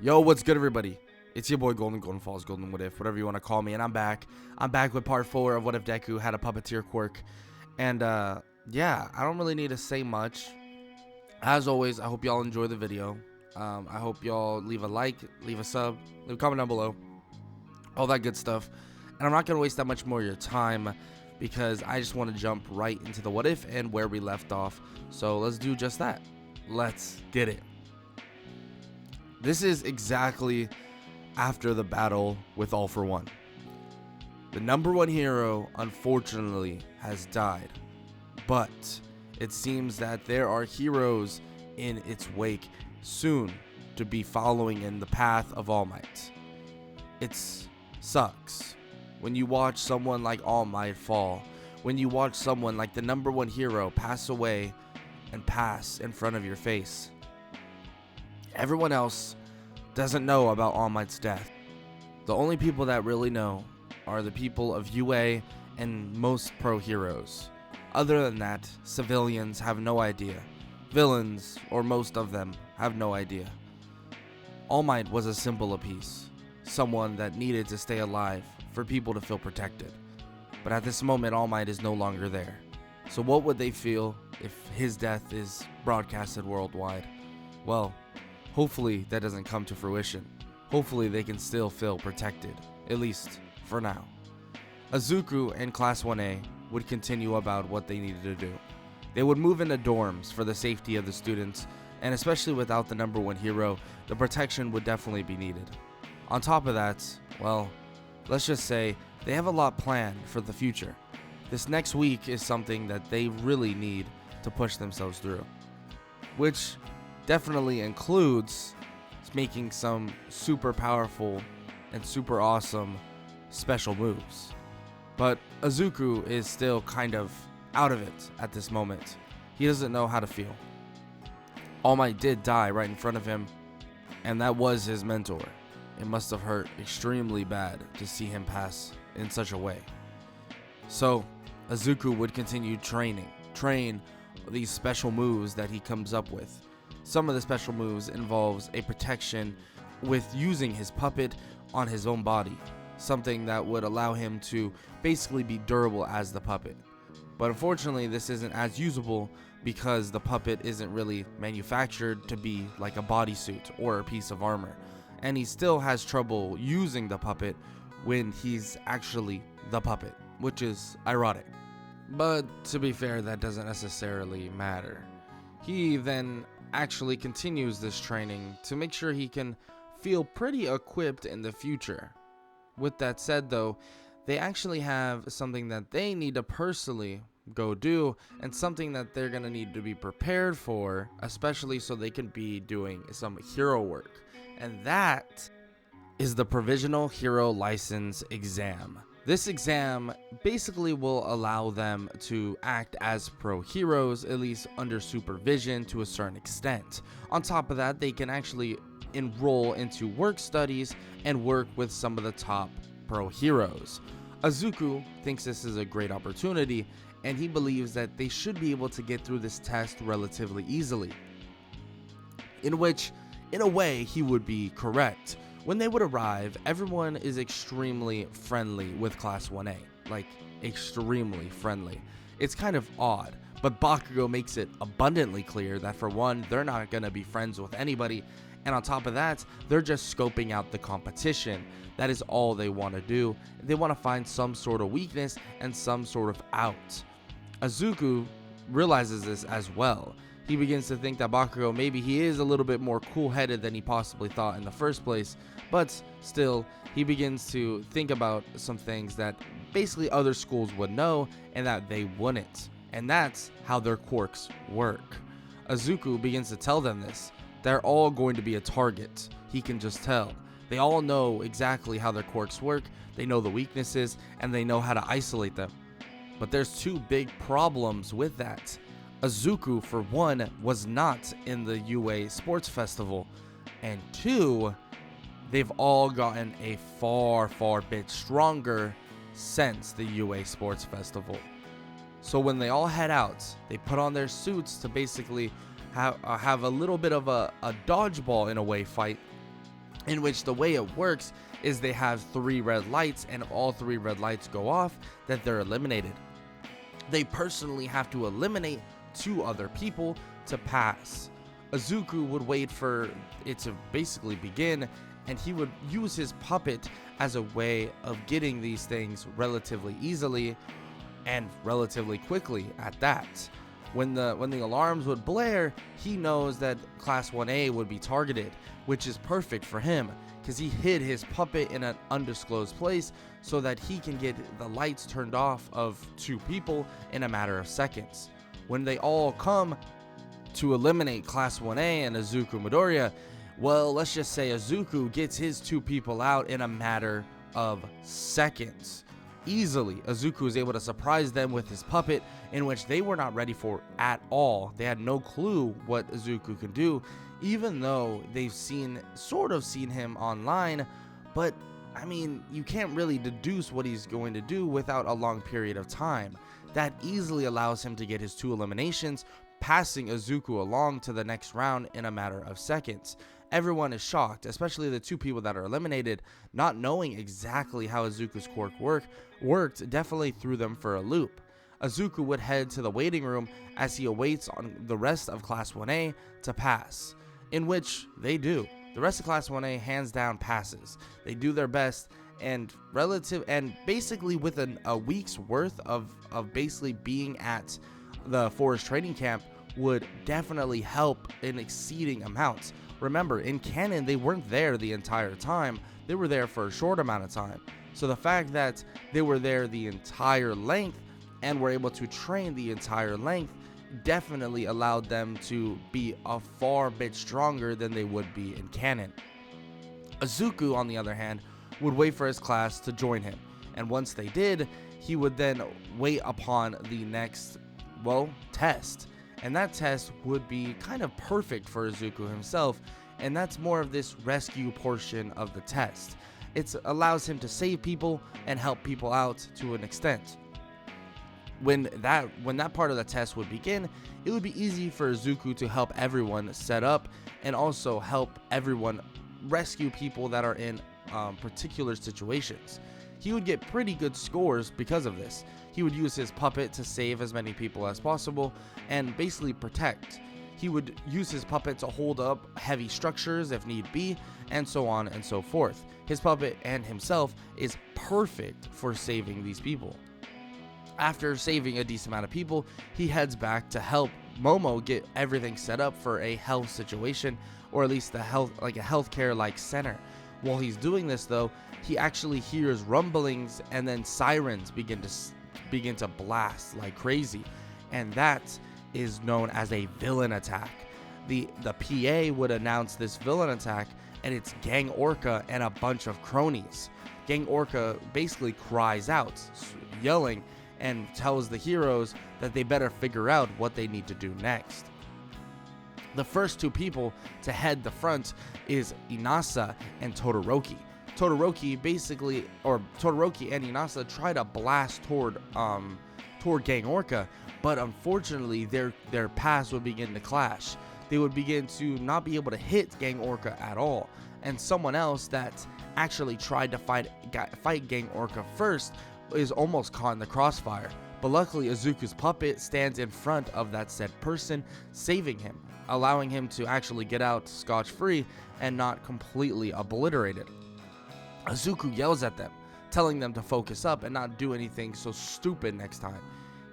Yo, what's good, everybody? It's your boy Golden Falls, Golden What If, whatever you want to call me, and I'm back. I'm back with part 4 of What If Deku had a Puppeteer Quirk. And, yeah, I don't really need to say much. As always, I hope y'all enjoy the video. I hope y'all leave a like, leave a sub, leave a comment down below. All that good stuff. And I'm not going to waste that much more of your time because I just want to jump right into the What If and where we left off. So let's do just that. Let's get it. This is exactly after the battle with All For One. The #1 hero, unfortunately, has died. But it seems that there are heroes in its wake soon to be following in the path of All Might. It sucks when you watch someone like All Might fall, when you watch someone like the #1 hero pass away and pass in front of your face. Everyone else doesn't know about All Might's death. The only people that really know are the people of UA and most pro heroes. Other than that, civilians have no idea. Villains, or most of them, have no idea. All Might was a symbol of peace, someone that needed to stay alive for people to feel protected. But at this moment, All Might is no longer there. So what would they feel if his death is broadcasted worldwide? Well, hopefully that doesn't come to fruition. Hopefully they can still feel protected, at least for now. Izuku and Class 1A would continue about what they needed to do. They would move into dorms for the safety of the students, and especially without the #1 hero, the protection would definitely be needed. On top of that, well, let's just say they have a lot planned for the future. This next week is something that they really need to push themselves through, which definitely includes making some super powerful and super awesome special moves. But Izuku is still kind of out of it at this moment. He doesn't know how to feel. All Might did die right in front of him, and that was his mentor. It must have hurt extremely bad to see him pass in such a way. So Izuku would continue train these special moves that he comes up with. Some of the special moves involves a protection with using his puppet on his own body, something that would allow him to basically be durable as the puppet. But unfortunately, this isn't as usable because the puppet isn't really manufactured to be like a bodysuit or a piece of armor, and he still has trouble using the puppet when he's actually the puppet, which is ironic. But to be fair, that doesn't necessarily matter. He then actually continues this training to make sure he can feel pretty equipped in the future. With that said though, they actually have something that they need to personally go do, and something that they're gonna need to be prepared for, especially so they can be doing some hero work, and that is the Provisional Hero License exam. This exam basically will allow them to act as pro heroes, at least under supervision to a certain extent. On top of that, they can actually enroll into work studies and work with some of the top pro heroes. Izuku thinks this is a great opportunity, and he believes that they should be able to get through this test relatively easily. In a way, he would be correct. When they would arrive, everyone is extremely friendly with Class 1A, like extremely friendly. It's kind of odd, but Bakugo makes it abundantly clear that for one, they're not going to be friends with anybody, and on top of that, they're just scoping out the competition. That is all they want to do. They want to find some sort of weakness and some sort of out. Izuku realizes this as well. He begins to think that Bakugo, maybe he is a little bit more cool-headed than he possibly thought in the first place, but still, he begins to think about some things that basically other schools would know and that they wouldn't, and that's how their quirks work. Izuku begins to tell them this. They're all going to be a target. He can just tell. They all know exactly how their quirks work, they know the weaknesses, and they know how to isolate them. But there's two big problems with that. Izuku, for one, was not in the UA Sports Festival, and two, they've all gotten a far bit stronger since the UA Sports Festival. So when they all head out, they put on their suits to basically have a little bit of a dodgeball in a way fight in which the way it works is they have 3 red lights, and all 3 red lights go off, that they're eliminated. They personally have to eliminate 2 other people to pass. Izuku would wait for it to basically begin, and he would use his puppet as a way of getting these things relatively easily and relatively quickly at that. When the alarms would blare, he knows that Class 1A would be targeted, which is perfect for him because he hid his puppet in an undisclosed place so that he can get the lights turned off of 2 people in a matter of seconds. When they all come to eliminate Class 1A and Izuku Midoriya, well, let's just say Izuku gets his 2 people out in a matter of seconds. Easily, Izuku is able to surprise them with his puppet, in which they were not ready for at all. They had no clue what Izuku could do, even though they've sort of seen him online, but I mean, you can't really deduce what he's going to do without a long period of time. That easily allows him to get his 2 eliminations, passing Izuku along to the next round in a matter of seconds. Everyone is shocked, especially the 2 people that are eliminated, not knowing exactly how Izuku's quirk worked definitely threw them for a loop. Izuku would head to the waiting room as he awaits on the rest of Class 1A to pass, in which they do. The rest of Class 1A hands down passes. They do their best, and basically within a week's worth of basically being at the forest training camp would definitely help in exceeding amounts. Remember, in canon, they weren't there the entire time. They were there for a short amount of time. So the fact that they were there the entire length and were able to train the entire length definitely allowed them to be a far bit stronger than they would be in canon. Izuku, on the other hand, would wait for his class to join him. And once they did, he would then wait upon the next, test. And that test would be kind of perfect for Izuku himself, and that's more of this rescue portion of the test. It allows him to save people and help people out to an extent. When that part of the test would begin, it would be easy for Izuku to help everyone set up and also help everyone rescue people that are in particular situations. He would get pretty good scores because of this. He would use his puppet to save as many people as possible and basically protect. He would use his puppet to hold up heavy structures if need be, and so on and so forth. His puppet and himself is perfect for saving these people. After saving a decent amount of people, he heads back to help Momo get everything set up for a health situation, or at least a healthcare-like center. While he's doing this, though, he actually hears rumblings and then sirens begin to blast like crazy, and that is known as a villain attack. The PA would announce this villain attack, and it's Gang Orca and a bunch of cronies. Gang Orca basically cries out, yelling, and tells the heroes that they better figure out what they need to do next. The first 2 people to head the front is Inasa and Todoroki. Todoroki and Inasa try to blast toward Gang Orca, but unfortunately their paths would begin to clash. They would begin to not be able to hit Gang Orca at all, and someone else that actually tried to fight Gang Orca first is almost caught in the crossfire. But luckily, Izuku's puppet stands in front of that said person, saving him, allowing him to actually get out scotch-free and not completely obliterated. Izuku yells at them, telling them to focus up and not do anything so stupid next time.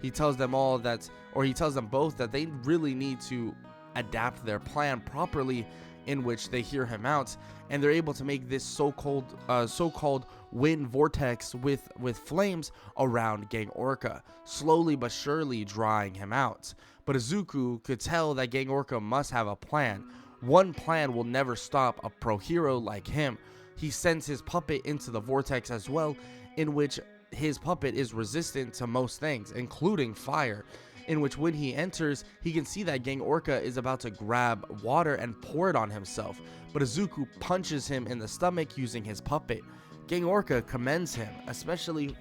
He tells them both that they really need to adapt their plan properly, in which they hear him out, and they're able to make this so-called wind vortex with flames around Gang Orca, slowly but surely drying him out. But Izuku could tell that Gang Orca must have a plan. One plan will never stop a pro hero like him. He sends his puppet into the vortex as well, in which his puppet is resistant to most things, including fire, in which when he enters, he can see that Gang Orca is about to grab water and pour it on himself, but Izuku punches him in the stomach using his puppet. Gang Orca commends him, especially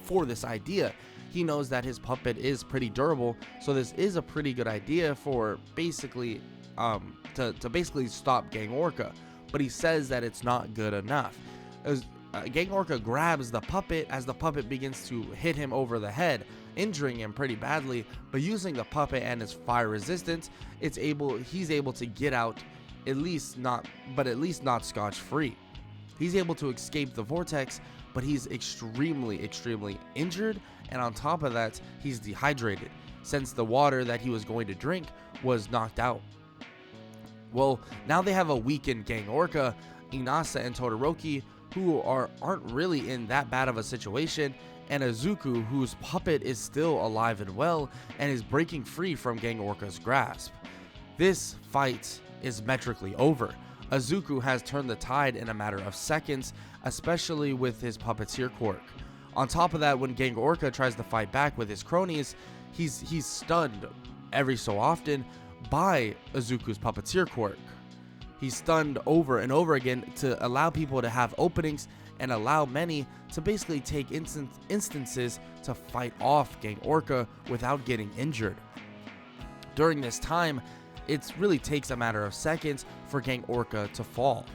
for this idea. He knows that his puppet is pretty durable, so this is a pretty good idea for basically to basically stop Gang Orca. but he says that it's not good enough. Gang Orca grabs the puppet as the puppet begins to hit him over the head, injuring him pretty badly, but using the puppet and his fire resistance, he's able to get out, at least not scotch-free. He's able to escape the vortex, but he's extremely injured, and on top of that, he's dehydrated, since the water that he was going to drink was knocked out. Well, now they have a weakened Gang Orca, Inasa and Todoroki, who aren't really in that bad of a situation, and Izuku, whose puppet is still alive and well and is breaking free from Gang Orca's grasp. This fight is metrically over. Izuku has turned the tide in a matter of seconds, especially with his Puppeteer Quirk. On top of that, when Gang Orca tries to fight back with his cronies, he's stunned every so often by Izuku's Puppeteer Quirk. He's stunned over and over again to allow people to have openings and allow many to basically take instances to fight off Gang Orca without getting injured. During this time, it really takes a matter of seconds for Gang Orca to fall.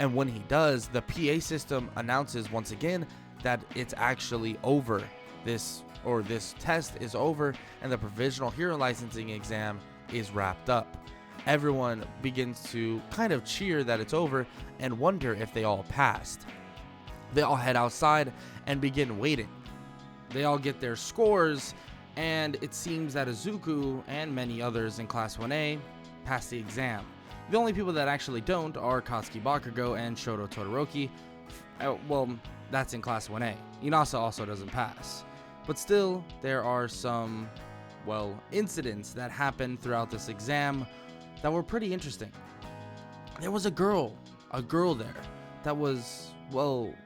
And when he does, the PA system announces once again that it's actually over. This test is over and the provisional hero licensing exam is wrapped up. Everyone begins to kind of cheer that it's over and wonder if they all passed. They all head outside and begin waiting. They all get their scores, and it seems that Izuku and many others in Class 1A pass the exam. The only people that actually don't are Katsuki Bakugo and Shoto Todoroki. Well, that's in Class 1A. Inasa also doesn't pass. But still, there are some, incidents that happen throughout this exam that were pretty interesting. There was a girl there that was,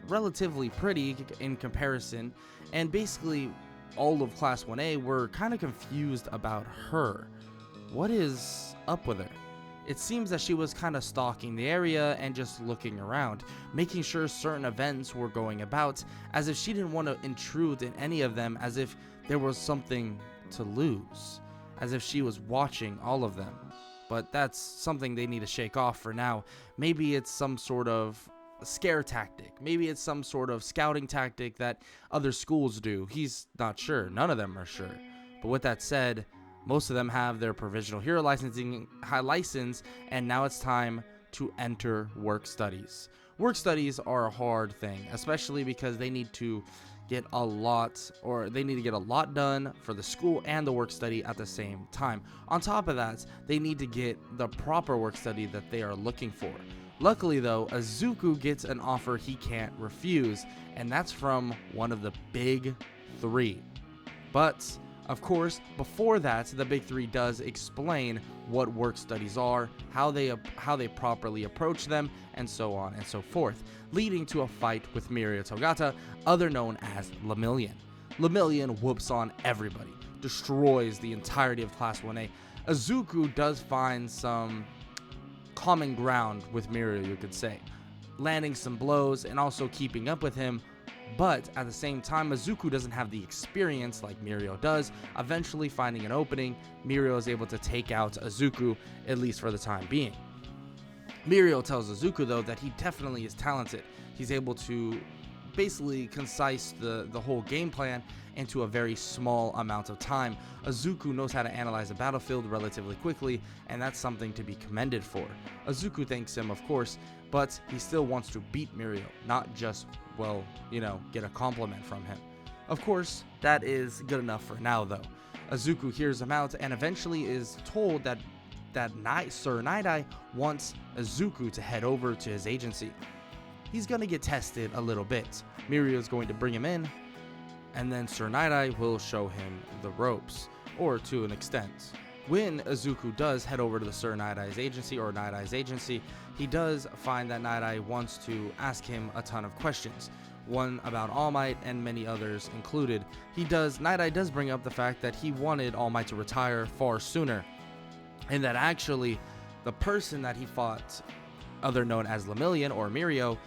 relatively pretty in comparison, and basically all of Class 1A were kind of confused about her. What is up with her? It seems that she was kind of stalking the area and just looking around, making sure certain events were going about, as if she didn't want to intrude in any of them, as if there was something to lose, as if she was watching all of them. But that's something they need to shake off for now. Maybe it's some sort of scare tactic. Maybe it's some sort of scouting tactic that other schools do. He's not sure. None of them are sure. But with that said, most of them have their provisional hero license, and now it's time to enter work studies. Work studies are a hard thing, especially because they need to get a lot done for the school and the work study at the same time. On top of that, they need to get the proper work study that they are looking for. Luckily though, Izuku gets an offer he can't refuse, and that's from one of the big three. But of course, before that, the big three does explain what work studies are, how they properly approach them, and so on and so forth, leading to a fight with Mirio Togata, other known as Lemillion. Lemillion whoops on everybody, destroys the entirety of Class 1A. Izuku does find some common ground with Mirio, you could say, landing some blows and also keeping up with him. But at the same time, Izuku doesn't have the experience like Mirio does. Eventually finding an opening, Mirio is able to take out Izuku, at least for the time being. Mirio tells Izuku though that he definitely is talented. He's able to basically concise the whole game plan into a very small amount of time. Izuku knows how to analyze a battlefield relatively quickly, and that's something to be commended for. Izuku thanks him, of course, but he still wants to beat Mirio, not just, get a compliment from him. Of course, that is good enough for now though. Izuku hears him out and eventually is told that Sir Nighteye wants Izuku to head over to his agency. He's going to get tested a little bit. Mirio is going to bring him in, and then Sir Nighteye will show him the ropes, or to an extent. When Izuku does head over to the Sir Nighteye's agency, he does find that Nighteye wants to ask him a ton of questions, one about All Might and many others included. Nighteye does bring up the fact that he wanted All Might to retire far sooner, and that actually the person that he fought, other known as Lemillion or Mirio,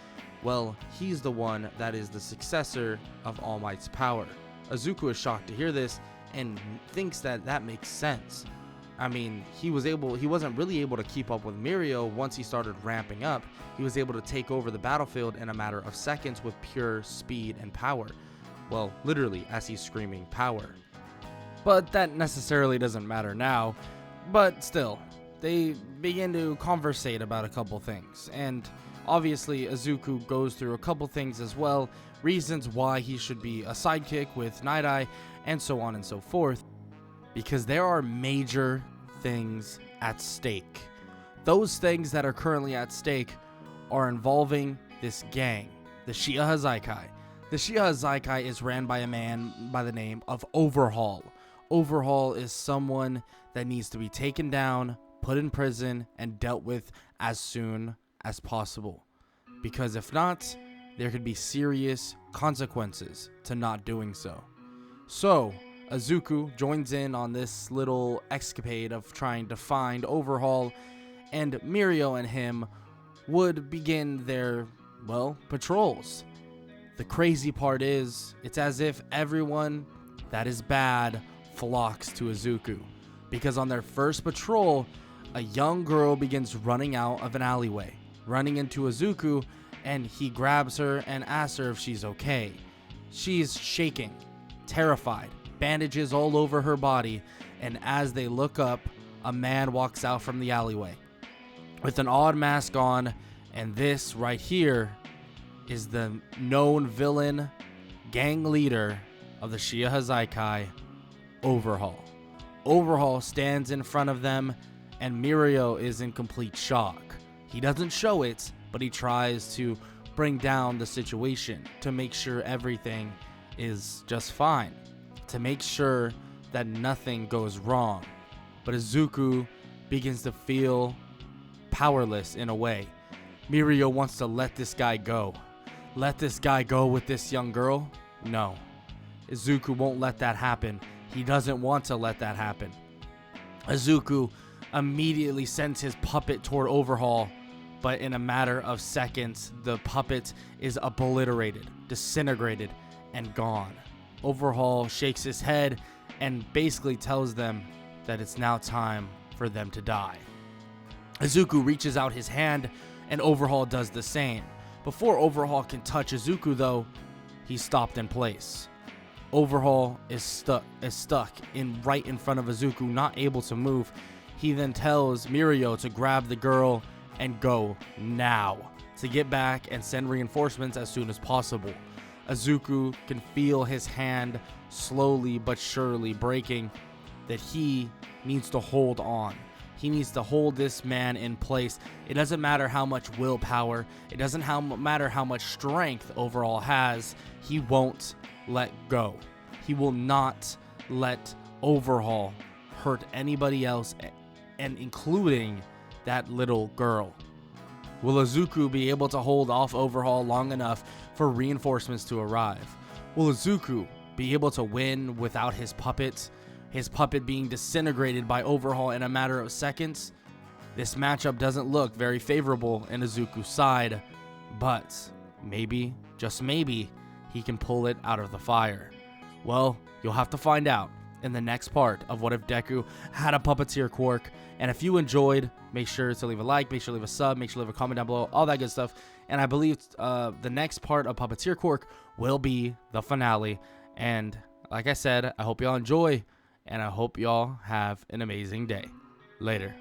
he's the one that is the successor of All Might's power. Izuku is shocked to hear this and thinks that makes sense. I mean, he wasn't really able to keep up with Mirio once he started ramping up. He was able to take over the battlefield in a matter of seconds with pure speed and power. Well, literally, as he's screaming power. But that necessarily doesn't matter now. But still, they begin to conversate about a couple things. And obviously, Izuku goes through a couple things as well. Reasons why he should be a sidekick with Nighteye, and so on and so forth. Because there are major things at stake. Those things that are currently at stake are involving this gang, the Shiha Hazaikai. The Shiha Hazaikai is ran by a man by the name of Overhaul. Overhaul is someone that needs to be taken down, put in prison, and dealt with as soon as possible. Because if not, there could be serious consequences to not doing so. So, Izuku joins in on this little escapade of trying to find Overhaul, and Mirio and him would begin their, well, patrols. The crazy part is, it's as if everyone that is bad flocks to Izuku, because on their first patrol, a young girl begins running out of an alleyway, running into Izuku, and he grabs her and asks her if she's okay. She's shaking, terrified, bandages all over her body, and as they look up, a man walks out from the alleyway with an odd mask on, and this right here is the known villain, gang leader of the Shiha Hazaikai, Overhaul. Overhaul stands in front of them, and Mirio is in complete shock. He doesn't show it, but he tries to bring down the situation to make sure everything is just fine, to make sure that nothing goes wrong. But Izuku begins to feel powerless in a way. Mirio wants to let this guy go. Let this guy go with this young girl? No. Izuku won't let that happen. He doesn't want to let that happen. Izuku immediately sends his puppet toward Overhaul, but in a matter of seconds, the puppet is obliterated, disintegrated, and gone. Overhaul shakes his head and basically tells them that it's now time for them to die. Izuku reaches out his hand, and Overhaul does the same. Before Overhaul can touch Izuku, though, he's stopped in place. Overhaul is stuck right in front of Izuku, not able to move. He then tells Mirio to grab the girl and go now, to get back and send reinforcements as soon as possible. Izuku can feel his hand slowly but surely breaking, that he needs to hold on. He needs to hold this man in place. It doesn't matter how much willpower, it doesn't matter how much strength Overhaul has, he won't let go. He will not let Overhaul hurt anybody else, and including that little girl. Will Izuku be able to hold off Overhaul long enough for reinforcements to arrive? Will Izuku be able to win without his puppet being disintegrated by Overhaul in a matter of seconds? This matchup doesn't look very favorable in Izuku's side, but maybe, just maybe, he can pull it out of the fire. Well, you'll have to find out in the next part of What If Deku Had a Puppeteer Quirk. And if you enjoyed, make sure to leave a like, make sure to leave a sub, make sure to leave a comment down below, all that good stuff. And I believe the next part of Puppeteer Quirk will be the finale. And like I said, I hope y'all enjoy, and I hope y'all have an amazing day. Later.